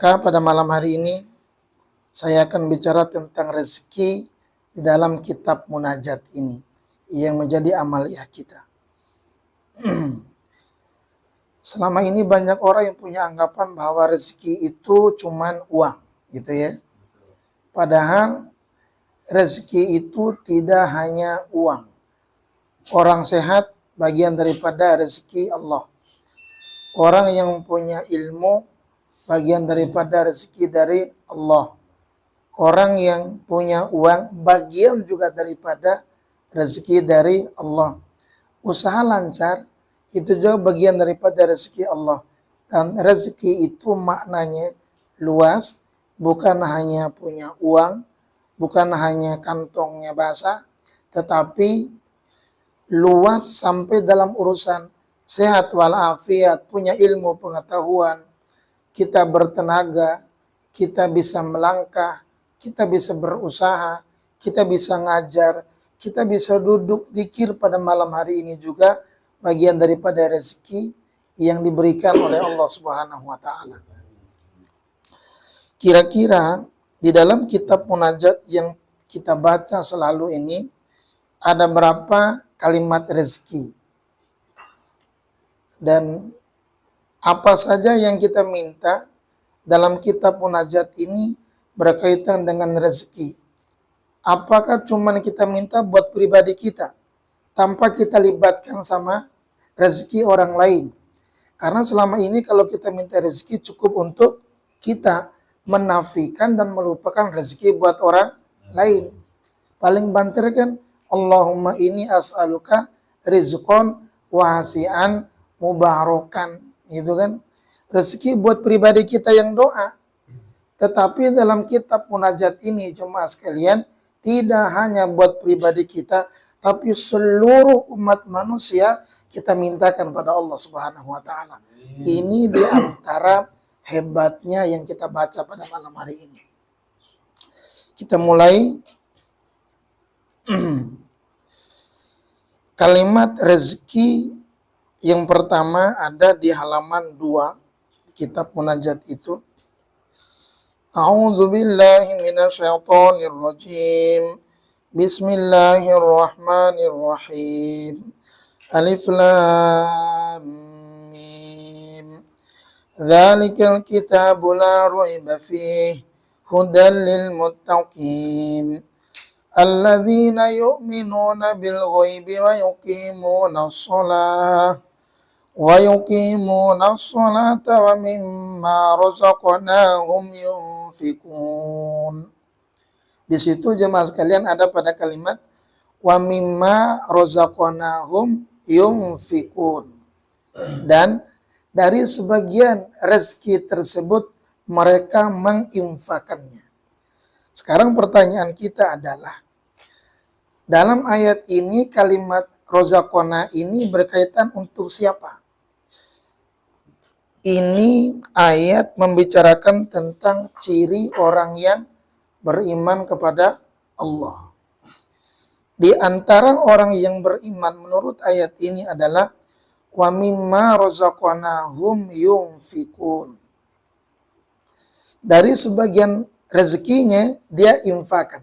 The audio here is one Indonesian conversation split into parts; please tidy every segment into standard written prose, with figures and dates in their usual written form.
Maka pada malam hari ini saya akan bicara tentang rezeki di dalam kitab munajat ini yang menjadi amaliyah kita. Selama ini banyak orang yang punya anggapan bahwa rezeki itu cuman uang, gitu ya. Padahal rezeki itu tidak hanya uang. Orang sehat bagian daripada rezeki Allah. Orang yang punya ilmu bagian daripada rezeki dari Allah. Orang yang punya uang bagian juga daripada rezeki dari Allah. Usaha lancar itu juga bagian daripada rezeki Allah. Dan rezeki itu maknanya luas, bukan hanya punya uang, bukan hanya kantongnya basah, tetapi luas sampai dalam urusan sehat walafiat, punya ilmu pengetahuan, kita bertenaga, kita bisa melangkah, kita bisa berusaha, kita bisa ngajar, kita bisa duduk zikir pada malam hari ini juga bagian daripada rezeki yang diberikan oleh Allah Subhanahu wa taala. Kira-kira di dalam kitab munajat yang kita baca selalu ini ada berapa kalimat rezeki? Dan apa saja yang kita minta dalam kitab munajat ini berkaitan dengan rezeki. Apakah cuma kita minta buat pribadi kita tanpa kita libatkan sama rezeki orang lain? Karena selama ini kalau kita minta rezeki cukup untuk kita menafikan dan melupakan rezeki buat orang lain. Paling banter kan, Allahumma inni as'aluka rizqan wasi'an mubarakan, gitu kan? Rezeki buat pribadi kita yang doa. Tetapi dalam kitab munajat ini jemaah sekalian, tidak hanya buat pribadi kita, tapi seluruh umat manusia kita mintakan pada Allah Subhanahu wa taala. Ini di antara hebatnya yang kita baca pada malam hari ini. Kita mulai kalimat rezeki yang pertama ada di halaman 2 kitab munajat itu. A'udzu billahi minasyaitonir rajim. Bismillahirrahmanirrahim. Alif lam mim. Dzalikal kitabu la raiba fihi hudan lil muttaqin. Alladzina yu'minuna bil ghaibi wa yuqimunas shalah wa yuqimuna sholata wa mimma razaqnahum yunfikun. Di situ jemaah sekalian ada pada kalimat wa mimma razaqnahum yunfikun. Dan dari sebagian rezeki tersebut mereka menginfakannya. Sekarang pertanyaan kita adalah, dalam ayat ini kalimat razaqna ini berkaitan untuk siapa? Ini ayat membicarakan tentang ciri orang yang beriman kepada Allah. Di antara orang yang beriman menurut ayat ini adalah wa mimma razaqnahum yunfikun. Dari sebagian rezekinya dia infakan.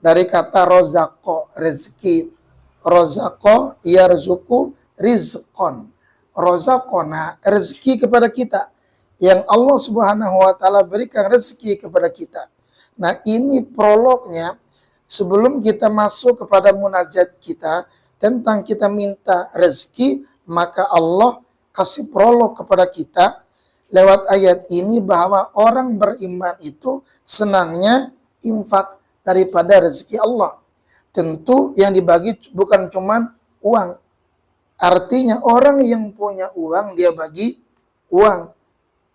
Dari kata rozako, rezeki. Rozako yarzuku rizqon. Rozakona, rezeki kepada kita. Yang Allah Subhanahu wa taala berikan rezeki kepada kita. Nah, ini prolognya sebelum kita masuk kepada munajat kita tentang kita minta rezeki, maka Allah kasih prolog kepada kita lewat ayat ini bahwa orang beriman itu senangnya infak daripada rezeki Allah. Tentu yang dibagi bukan cuma uang. Artinya orang yang punya uang dia bagi uang.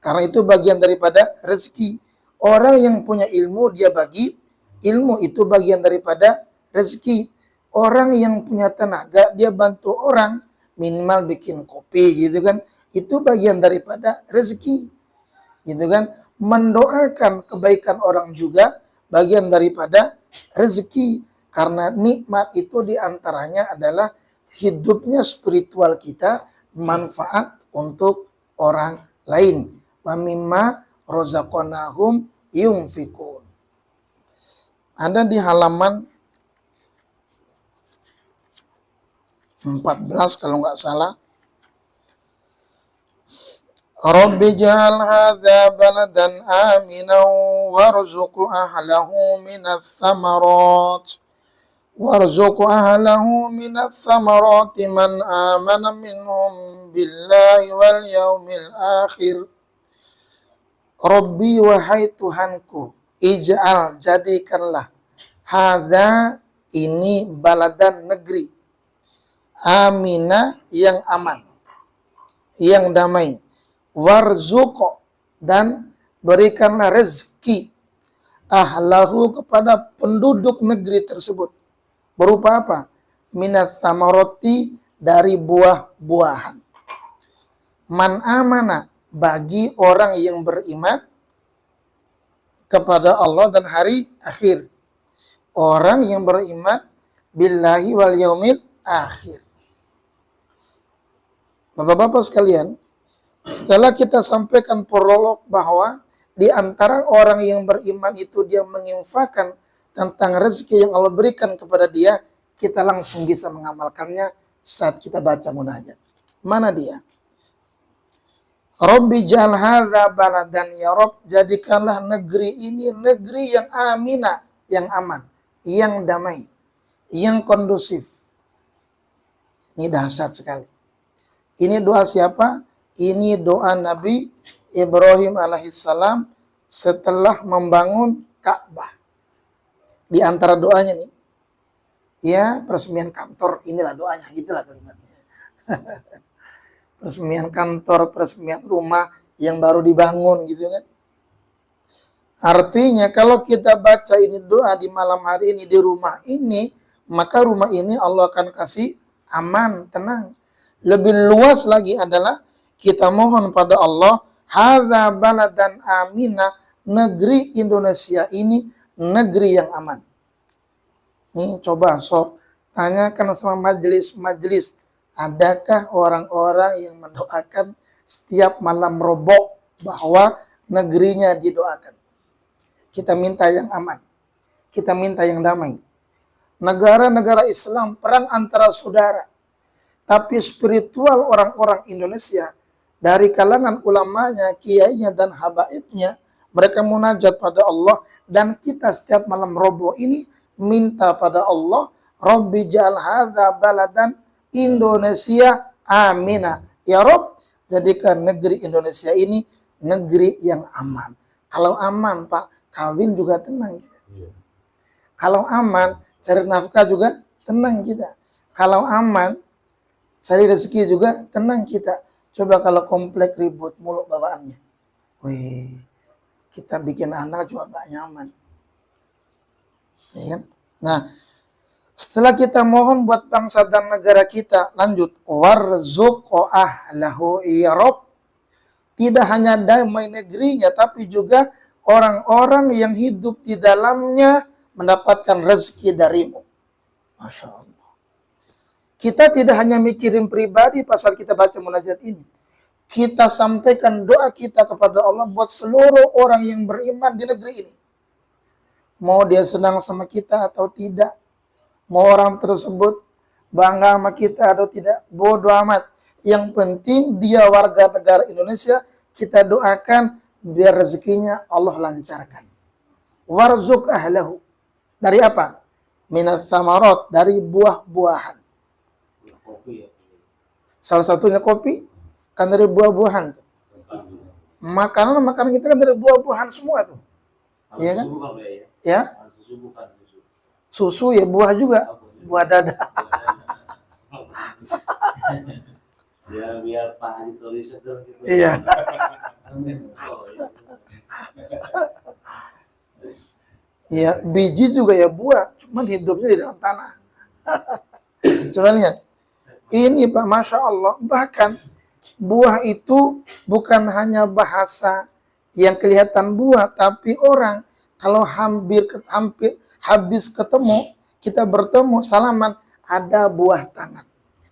Karena itu bagian daripada rezeki. Orang yang punya ilmu dia bagi ilmu, itu bagian daripada rezeki. Orang yang punya tenaga dia bantu orang, minimal bikin kopi gitu kan. Itu bagian daripada rezeki. Gitu kan. Mendoakan kebaikan orang juga bagian daripada rezeki. Karena nikmat itu diantaranya adalah hidupnya spiritual kita manfaat untuk orang lain. wa mimma razaqnahum yunfikun. Ada di halaman 14 kalau nggak salah. Rabbi ja'al hadza baladan aminan warzuq ahlahu minats samarati man amana minhum billahi wal yaumil akhir. Rabbi, wahai Tuhanku, ij'al, jadikanlah, hadza, ini, baladan, negeri, amina, yang aman, yang damai, warzuq, dan berikanlah rezeki, ahlahu, kepada penduduk negeri tersebut, berupa apa? Minats samarati, dari buah-buahan. Man amana, bagi orang yang beriman kepada Allah dan hari akhir. Orang yang beriman billahi wal yaumil akhir. Bapak-bapak sekalian, setelah kita sampaikan prolog bahwa di antara orang yang beriman itu dia menginfakkan tentang rezeki yang Allah berikan kepada dia, kita langsung bisa mengamalkannya saat kita baca munajat. Mana dia? Rabbi ja'al hadza baladan, ya Rabb, jadikanlah negeri ini negeri yang aminah, yang aman, yang damai, yang kondusif. Ini dahsyat sekali. Ini doa siapa? Ini doa Nabi Ibrahim alaihissalam setelah membangun Ka'bah. Di antara doanya nih, ya, peresmian kantor, inilah doanya, itulah kalimatnya. Peresmian kantor, peresmian rumah yang baru dibangun gitu kan. Artinya kalau kita baca ini doa di malam hari ini di rumah ini, maka rumah ini Allah akan kasih aman, tenang. Lebih luas lagi adalah kita mohon pada Allah, hadza baladan aminah, negeri Indonesia ini negeri yang aman. Nih coba sob, tanyakan sama majelis-majelis, adakah orang-orang yang mendoakan setiap malam Robo bahwa negerinya didoakan? Kita minta yang aman. Kita minta yang damai. Negara-negara Islam perang antara saudara. Tapi spiritual orang-orang Indonesia dari kalangan ulamanya, kiainya dan habaibnya, mereka munajat pada Allah, dan kita setiap malam Robo ini minta pada Allah, Rabbi ja'al hadza baladan Indonesia aminah. Ya Rob, jadikan negeri Indonesia ini negeri yang aman. Kalau aman, Pak, kawin juga tenang kita. Kalau aman, cari nafkah juga tenang kita. Kalau aman, cari rezeki juga tenang kita. Coba kalau komplek ribut mulu bawaannya. Wih, kita bikin anak juga gak nyaman. Ya kan? Nah, setelah kita mohon buat bangsa dan negara kita, lanjut. Warzuq ahlahu, ya Rabb. Tidak hanya damai negerinya, tapi juga orang-orang yang hidup di dalamnya mendapatkan rezeki darimu. Masya Allah. Kita tidak hanya mikirin pribadi pasal kita baca munajat ini. Kita sampaikan doa kita kepada Allah buat seluruh orang yang beriman di negeri ini. Mau dia senang sama kita atau tidak, mau orang tersebut bangga sama kita atau tidak, bodo amat. Yang penting dia warga negara Indonesia, kita doakan biar rezekinya Allah lancarkan. Warzuq ahlahu. Dari apa? Minats samarat, dari buah-buahan. Salah satunya kopi, kan dari buah-buahan. Makanan kita kan dari buah-buahan semua tuh. Iya kan? Ya? Susu ya buah juga. Buah dada. Biar Pak Haji Tori seger gitu. Iya. Ya, biji juga ya buah, cuman hidupnya di dalam tanah. Coba lihat. Ini Pak, Masya Allah, bahkan buah itu bukan hanya bahasa yang kelihatan buah, tapi orang kalau hampir habis ketemu, kita bertemu, salaman, ada buah tangan.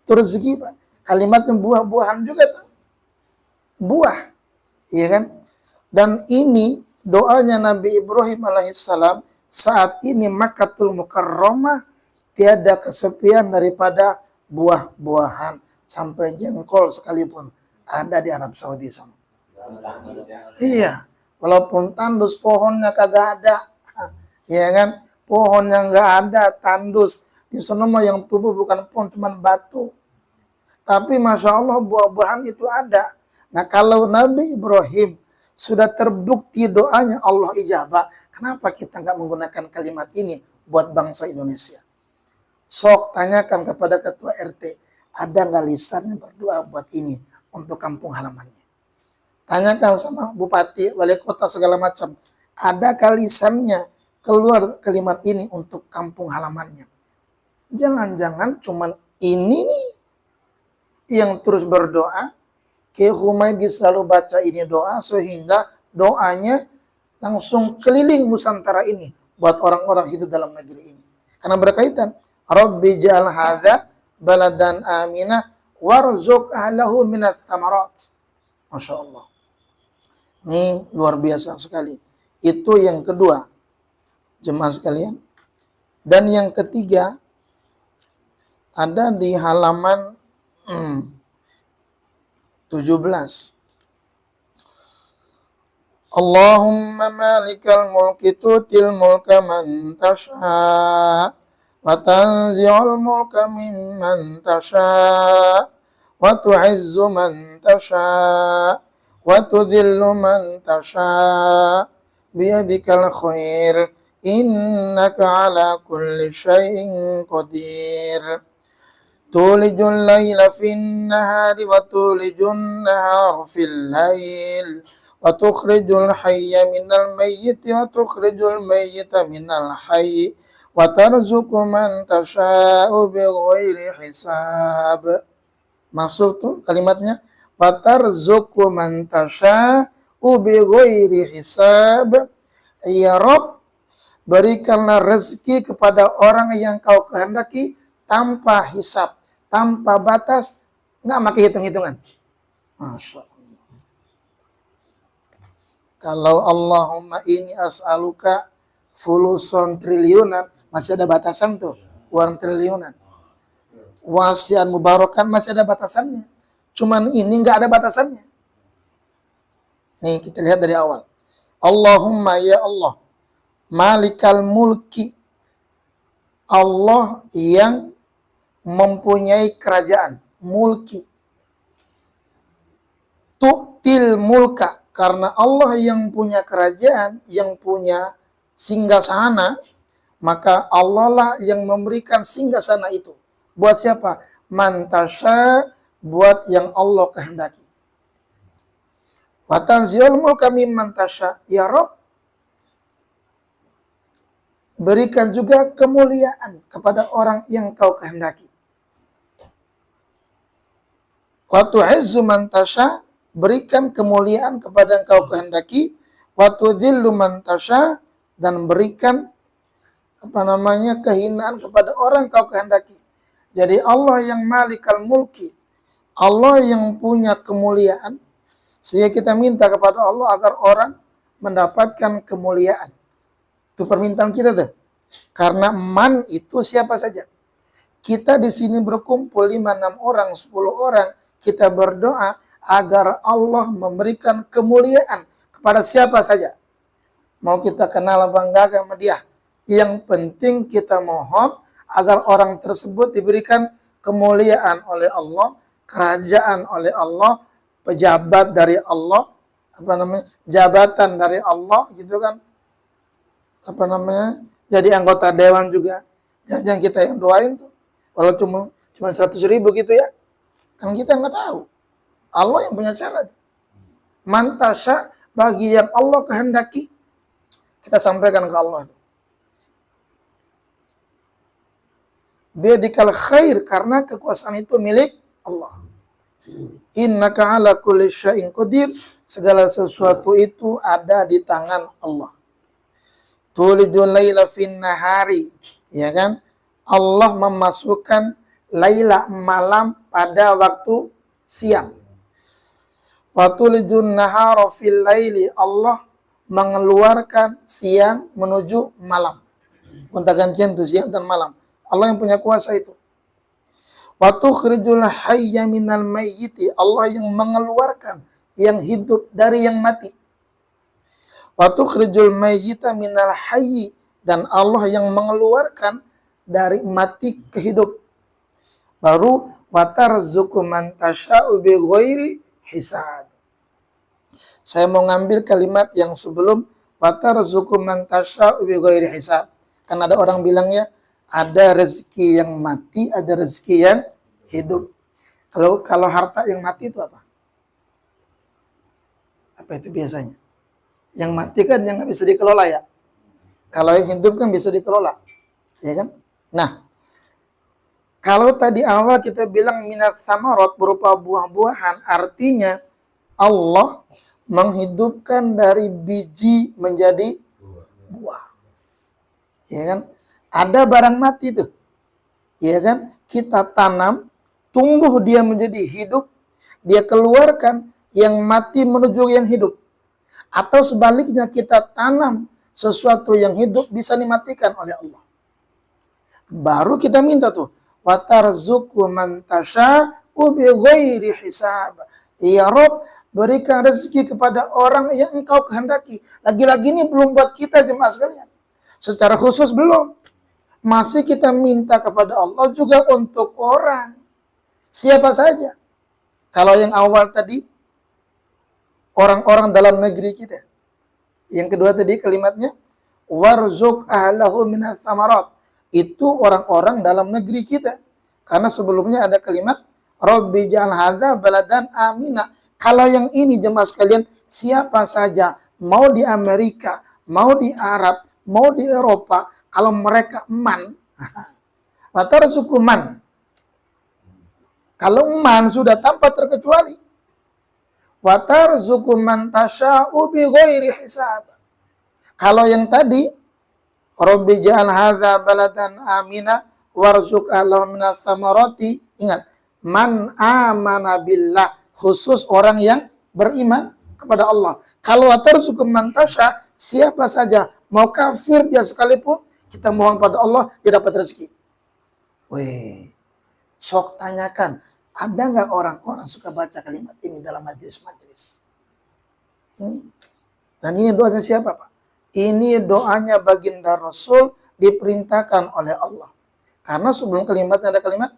Itu rezeki Pak. Kalimatnya buah-buahan juga tuh. Buah. Iya kan? Dan ini doanya Nabi Ibrahim alaihissalam saat ini Makkatul Mukarramah tiada kesepian daripada buah-buahan sampai jengkol sekalipun ada di Arab Saudi sana. Iya, walaupun tandus pohonnya kagak ada, ya kan? Pohonnya nggak ada, tandus. Di sana mah yang tumbuh bukan pohon, cuman batu. Tapi Masya Allah buah-buahan itu ada. Nah kalau Nabi Ibrahim sudah terbukti doanya Allah ijabah, kenapa kita nggak menggunakan kalimat ini buat bangsa Indonesia? Sok tanyakan kepada ketua RT, ada nggak lisannya berdoa buat ini untuk kampung halamannya? Tanyakan sama bupati, wali kota segala macam, ada lisannya keluar kalimat ini untuk kampung halamannya? Jangan-jangan cuman ini nih yang terus berdoa. Kiai Humaydi selalu baca ini doa sehingga doanya langsung keliling Nusantara ini buat orang-orang hidup dalam negeri ini. Karena berkaitan, Rabbi ja'al hadza baladan aminah warzuq ahlahu minats tsamarat. Masya Allah. Ini luar biasa sekali. Itu yang kedua, jemaah sekalian. Dan yang ketiga, ada di halaman 17. Allahumma malikal mulki tutil mulka man tasha wa tanzi'ul mulka mimman tasha wa tu'izzu man tasha wa tudhillu man tasha biyadikal khair innaka ala kulli syai'in qadir. Tulijul layla fin nahari wa tulijun nahar fil layl wa tukhrijul hayya minal mayyiti wa tukhrijul mayyita minal hayy wa tarzuqu man tasha'u bighairi hisab. Masuk tuh kalimatnya, wa tarzuqu man tasha'u bighairi hisab. Ya Rabb, berikanlah rezeki kepada orang yang kau kehendaki tanpa hisab, tanpa batas, nggak pakai hitung-hitungan. Masya Allah. Kalau Allahumma ini as'aluka fuluson triliunan, masih ada batasan tuh, uang triliunan. Wasian mubarakan masih ada batasannya. Cuman ini nggak ada batasannya. Nih kita lihat dari awal. Allahumma ya Allah, malikal mulki, Allah yang mempunyai kerajaan, mulki. Tu'til mulka, karena Allah yang punya kerajaan, yang punya singgasana, maka Allah lah yang memberikan singgasana itu. Buat siapa? Mantasya, buat yang Allah kehendaki. Wa tanzi'ul mulka mimman tasya, ya Rabb, berikan juga kemuliaan kepada orang yang kau kehendaki. Wa tu'izzu man tasya, berikan kemuliaan kepada yang kau kehendaki. Wa tudhillu man tasya, dan berikan kehinaan kepada orang yang kau kehendaki. Jadi Allah yang malikal mulki, Allah yang punya kemuliaan, sehingga kita minta kepada Allah agar orang mendapatkan kemuliaan. Itu permintaan kita tuh. Karena man itu siapa saja. Kita di sini berkumpul 5-6 orang, 10 orang, kita berdoa agar Allah memberikan kemuliaan kepada siapa saja. Mau kita kenal apa enggak sama dia. Yang penting kita mohon agar orang tersebut diberikan kemuliaan oleh Allah, kerajaan oleh Allah, pejabat dari Allah, jabatan dari Allah, gitu kan. Jadi anggota dewan juga. Jangan kita yang doain tuh. Walau cuma 100.000 gitu ya. Kan kita nggak tahu. Allah yang punya cara. Mantasya, bagi yang Allah kehendaki, kita sampaikan ke Allah. Biadikal khair, karena kekuasaan itu milik Allah. Innaka ala kulli syai'in qadir, segala sesuatu itu ada di tangan Allah. Tulijul laila fin nahari, ya kan? Allah memasukkan laila malam pada waktu siang. Wa tulijun nahara fil laili, Allah mengeluarkan siang menuju malam. Gonta gantian tuh siang dan malam. Allah yang punya kuasa itu. Wa tukhrijul hayya minal mayyiti, Allah yang mengeluarkan yang hidup dari yang mati. Wa tukhrijul mayyita minal hayyi, dan Allah yang mengeluarkan dari mati ke hidup. Baru wa tarzuqu man tasya'u bighairi hisab. Saya mau ngambil kalimat yang sebelum wa tarzuqu man tasya'u bighairi hisab. Kan ada orang bilangnya ada rezeki yang mati, ada rezeki yang hidup. Kalau harta yang mati itu apa? Apa itu biasanya? Yang mati kan yang nggak bisa dikelola ya. Kalau yang hidup kan bisa dikelola, ya kan? Nah, kalau tadi awal kita bilang minat samarot berupa buah-buahan, artinya Allah menghidupkan dari biji menjadi buah. Ya kan? Ada barang mati tuh. Ya kan? Kita tanam, tumbuh dia menjadi hidup, dia keluarkan yang mati menuju yang hidup. Atau sebaliknya kita tanam sesuatu yang hidup bisa dimatikan oleh Allah. Baru kita minta tuh, wa tarzuqu man tasya'u bighairi hisab. Ya Rob, berikan rezeki kepada orang yang engkau kehendaki. Lagi-lagi ini belum buat kita jemaah sekalian. Secara khusus belum. Masih kita minta kepada Allah juga untuk orang. Siapa saja. Kalau yang awal tadi, orang-orang dalam negeri kita. Yang kedua tadi kalimatnya, warzuq ahlahu minats tsamarat. Itu orang-orang dalam negeri kita. Karena sebelumnya ada kalimat, Rabbi ja'al hadza baladan amina. Kalau yang ini jemaah sekalian, siapa saja, mau di Amerika, mau di Arab, mau di Eropa, kalau mereka man, watarzuqu man. Kalau man sudah tanpa terkecuali. Wa tarzuqu man tasya'u bighairi hisab. Kalau yang tadi Rabbi ja'al hadza baladan amina warzuq ahlahu minats tsamarati, ingat, man amana billah, khusus orang yang beriman kepada Allah. Kalau wa tarzuqu man tasya, siapa saja, mau kafir dia sekalipun, kita mohon pada Allah dia dapat rezeki. Weh, sok tanyakan, ada nggak orang-orang suka baca kalimat ini dalam majelis-majelis? Ini. Dan ini doanya siapa, Pak? Ini doanya baginda Rasul diperintahkan oleh Allah. Karena sebelum kalimatnya ada kalimat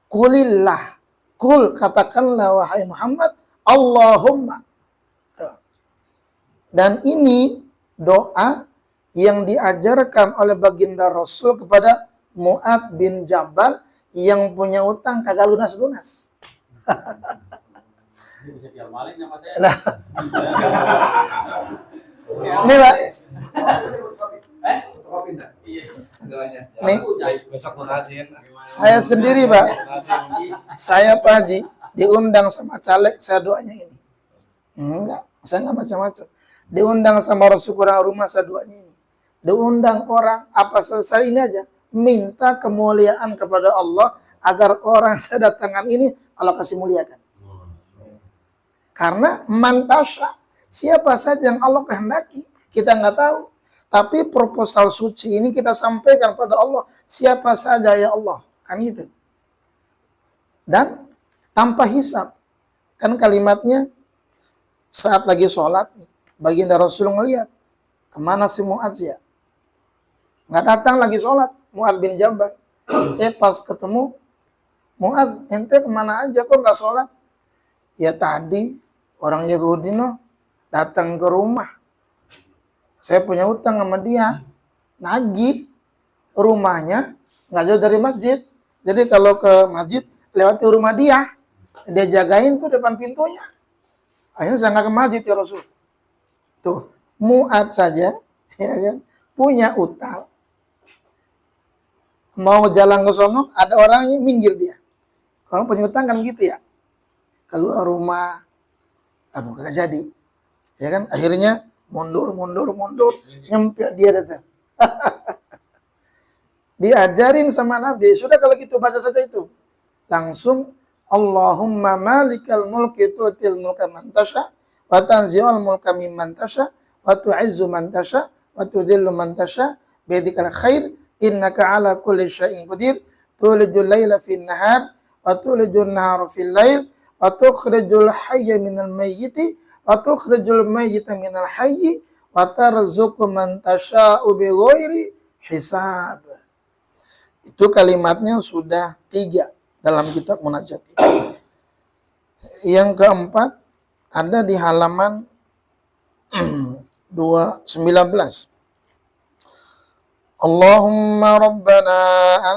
kulillah. Kul, katakanlah wahai Muhammad, Allahumma. Dan ini doa yang diajarkan oleh baginda Rasul kepada Mu'adz bin Jabal yang punya utang kagak lunas-lunas. Nah, ini Pak. Nih, saya sendiri Pak. Saya Pak Haji diundang sama caleg, saya doanya ini. Enggak, saya enggak macam-macam. Diundang sama Rasul kurang rumah, saya doanya ini. Diundang orang, apa selesai ini aja. Minta kemuliaan kepada Allah agar orang saya datangkan ini Allah kasih muliakan. Karena mantasya, siapa saja yang Allah kehendaki, kita nggak tahu. Tapi proposal suci ini kita sampaikan pada Allah, siapa saja ya Allah, kan gitu. Dan tanpa hisab, kan kalimatnya saat lagi sholat nih, baginda Rasul ngeliat kemana si Mu'adz ya, nggak datang lagi sholat. Mu'adz bin Jabal, pas ketemu Mu'adz, ente kemana aja kok nggak sholat? Ya tadi orang Yahudi no datang ke rumah, saya punya utang sama dia, nagih, rumahnya nggak jauh dari masjid, jadi kalau ke masjid lewati rumah dia jagain tuh depan pintunya. Akhirnya saya nggak ke masjid ya Rasul. Tuh Mu'adz saja, ya kan, punya utang. Mau jalan ke sono, ada orangnya minggir dia. Kalau punya utang kan gitu ya. Keluar rumah, aduh kagak jadi. Ya kan, akhirnya mundur, nyempil dia datang. Diajarin sama Nabi, sudah kalau gitu baca saja itu. Langsung Allahumma malikal mulki tu'til mulka man tasha wa tanzi'ul mulka mimman tasha wa tu'izzu man tasha wa tudhillu man tasha biyadikal khair innaka ala kulli syai'in qadir tulijul laila fin nahar wa tulijul nahara fil lail wa tukhrijul hayya minal mayyiti wa tukhrijul mayyita minal hayyi wa tarzuqu man tasha'u bighairi hisab. Itu kalimatnya sudah 3 dalam kitab munajat itu. Yang keempat ada di halaman 219. Allahumma rabbana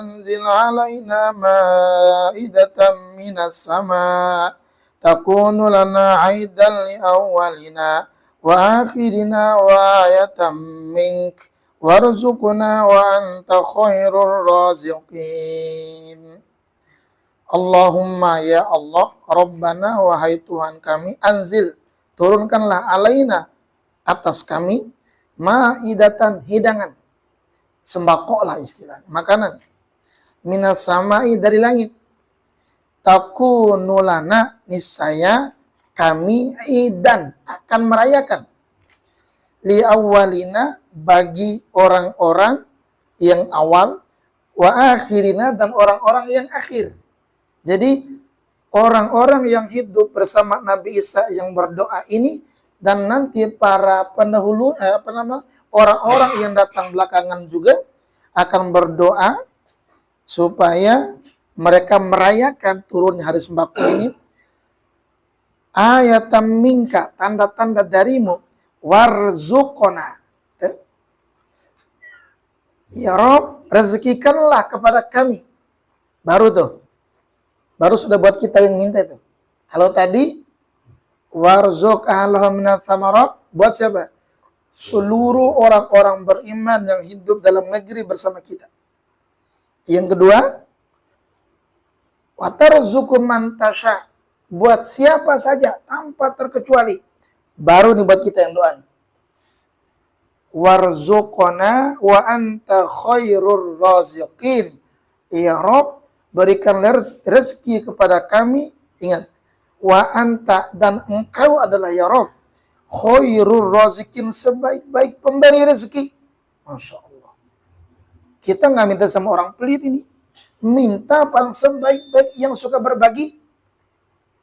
anzil alaina ma'idatan minas sama' takunu lana 'aidan li awwalina wa akhirina wa ayatan mink warzuqna wa anta khairur raziqin. Allahumma ya Allah, Rabbana wahai Tuhan kami, anzil, turunkanlah alaina atas kami ma'idatan, hidangan, sembako lah istilahnya, makanan, minas samai, dari langit, takunu lana, niscaya kami idan, akan merayakan, li awwalina, bagi orang-orang yang awal, wa akhirina, dan orang-orang yang akhir. Jadi orang-orang yang hidup bersama Nabi Isa yang berdoa ini, dan nanti para pendahulu orang-orang yang datang belakangan juga akan berdoa supaya mereka merayakan turunnya hari sembako ini. Ayatam minka, tanda-tanda darimu, warzuqona. Ya Rob, rezekikanlah kepada kami. Baru sudah buat kita yang minta itu. Kalau tadi warzuq ahlahu minats tsamarat, buat siapa? Seluruh orang-orang beriman yang hidup dalam negeri bersama kita. Yang kedua, wa tarzuqu man tasha, buat siapa saja tanpa terkecuali. Baru nih buat kita yang doa nih. Warzuqna wa anta khairur raziqin. Ya Rob, berikan rezeki kepada kami. Ingat, wa anta, dan engkau adalah ya Rob, khairur raziqin, sebaik-baik pemberi rezeki. Masya Allah. Kita nggak minta sama orang pelit ini. Minta paling sebaik-baik yang suka berbagi.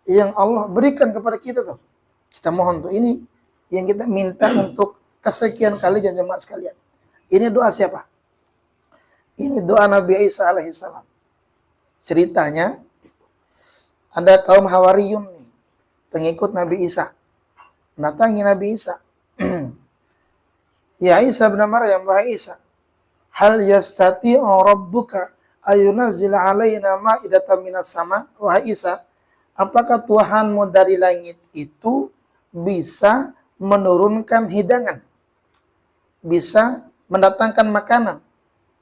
Yang Allah berikan kepada kita tuh. Kita mohon untuk ini. Yang kita minta untuk kesekian kali jemaat sekalian. Ini doa siapa? Ini doa Nabi Isa alaihissalam. Ceritanya, ada kaum Hawariyun nih, pengikut Nabi Isa. Datangi Nabi Isa. Ya Isa bin Maryam, wahai Isa, hal yastati'u rabbuka ayunazzila alaina ma'idatan minas sama? Wahai Isa, apakah Tuhanmu dari langit itu bisa menurunkan hidangan? Bisa mendatangkan makanan?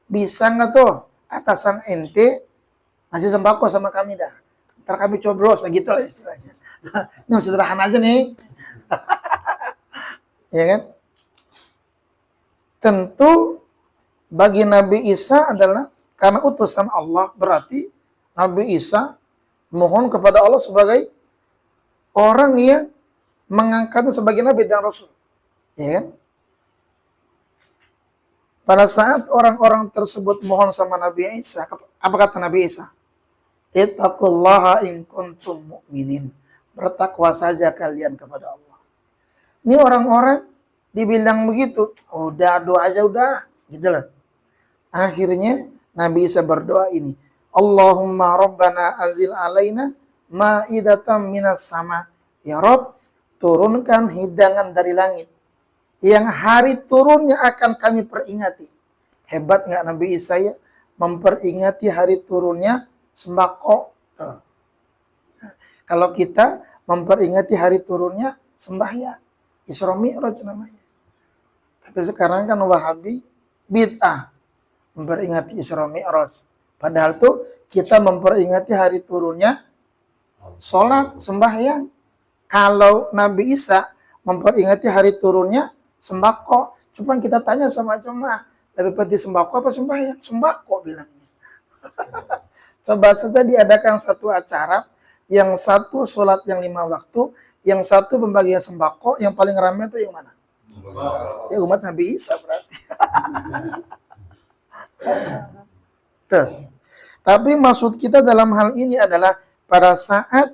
Bisa nggak tuh atasan ente ngasih sembako sama kami dah? Ntar kami coblos, gitu lah istilahnya. Ini sederhana aja nih. Ya kan? Tentu bagi Nabi Isa adalah karena utusan Allah, berarti Nabi Isa mohon kepada Allah sebagai orang yang mengangkatnya sebagai Nabi dan Rasul. Ya kan? Pada saat orang-orang tersebut mohon sama Nabi Isa, apa kata Nabi Isa? Ittaqullaha in kuntum mu'minin. Bertakwa saja kalian kepada Allah. Ini orang-orang dibilang begitu, udah doa aja udah, gitu loh. Akhirnya Nabi Isa berdoa ini, Allahumma rabbana azil alaina ma'idatan minas sama. Ya Rob, turunkan hidangan dari langit, yang hari turunnya akan kami peringati. Hebat nggak Nabi Isa ya? Memperingati hari turunnya sembako. Kalau kita memperingati hari turunnya sembahyang, Isra Mi'raj namanya. Tapi sekarang kan Wahabi bid'ah memperingati Isra Mi'raj. Padahal tuh kita memperingati hari turunnya sholat, sembahyang. Kalau Nabi Isa memperingati hari turunnya sembako. Cuma kita tanya sama jemaah, lebih penting sembako apa sembahyang? Sembako bilangnya. Coba saja diadakan satu acara yang satu sholat yang 5 waktu, yang satu pembagian sembako, yang paling ramai itu yang mana? Ya umat Nabi Isa berarti. Tuh. Tapi maksud kita dalam hal ini adalah pada saat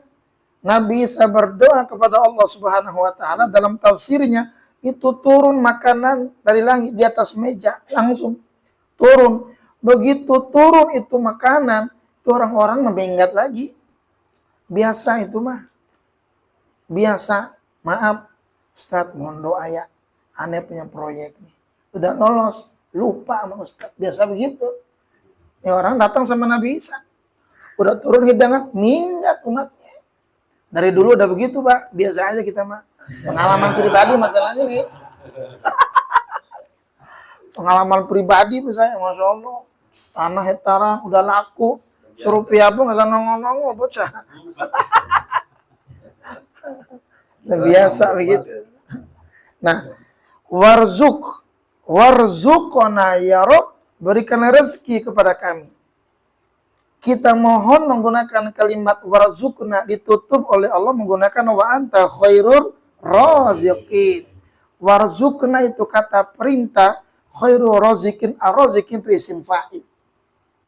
Nabi Isa berdoa kepada Allah Subhanahu wa taala, dalam tafsirnya itu turun makanan dari langit di atas meja, langsung turun. Begitu turun itu makanan, itu orang-orang memenggat lagi. Biasa itu mah. Biasa. Maaf, Ustadz, mohon doa ya. Aneh punya proyek nih. Udah lolos, lupa sama Ustadz. Biasa begitu. Ini orang datang sama Nabi Isa. Udah turun hidangan, minggat umatnya. Dari dulu udah begitu, Pak. Biasa aja kita mah. Pengalaman pribadi masalahnya nih. Pengalaman pribadi misalnya, Masya Allah. Tanah hektaran udah laku. Suruh pun nggak nongol-nongol, bocah. Udah biasa begitu. Nah, warzukona ya Rob, berikan rezeki kepada kami. Kita mohon menggunakan kalimat warzukna ditutup oleh Allah menggunakan wa anta khairur raziqin. Warzukna itu kata perintah, khairur raziqin, ar-raziqin itu isim fa'il.